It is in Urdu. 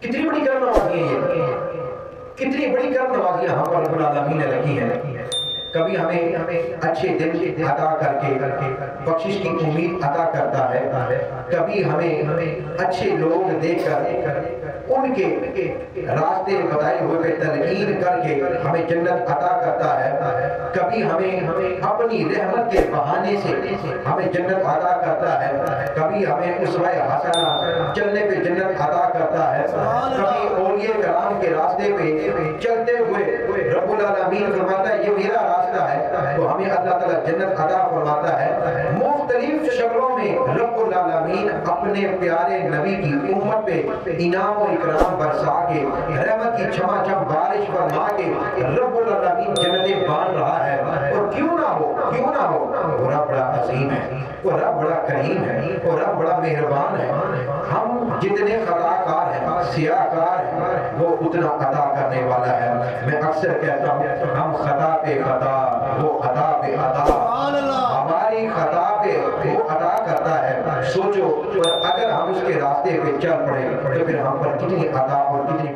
کتنی بڑی کرم نوازی ہے یہ، کتنی بڑی کرم نوازیاں ہم پر رب العالمین نے رکھی ہیں۔ کبھی ہمیں اچھے دل عطا کر کے بخشش کی امید عطا کرتا ہے، کبھی ہمیں اچھے لوگ دیکھ کر ان کے راستے بتائے ہوئے پہ تلقین کر کے ہمیں جنت عطا کرتا ہے، کبھی ہمیں اپنی رحمت کے بہانے سے ہمیں جنت عطا کرتا ہے، کبھی ہمیں اسوہ حسنہ چلنے پہ جنت عطا کرتا ہے، کبھی اولیاء کرام کے راستے پہ چلتے ہوئے رب العالمین فرماتا ہے یہ میرا راستہ ہے، تو ہمیں اللہ تعالیٰ جنت عطا فرماتا ہے۔ مختلف شکلوں میں رب العالمین اپنے پیارے نبی کی امت پہ انعام و اکرام برسا کے رحمت کی چھما چھم بارش فرما کے رب العالمین جنتیں بان رہا ہے۔ اور کیوں نہ ہو وہ رب بڑا عظیم ہے، وہ رب بڑا کریم ہے، وہ رب بڑا مہربان ہے۔ ہم جتنے خطا کار ہیں، سیاہ کار ہیں، وہ اتنا عطا کرنے والا ہے۔ میں اکثر کہتا ہوں ہم خطا پہ خطا، وہ عطا پہ عطا، ہماری خطا پہ وہ عطا کرتا ہے۔ سوچو اگر ہم اس کے راستے پہ چل پڑے تو پھر ہم پر کتنی عطا اور کتنی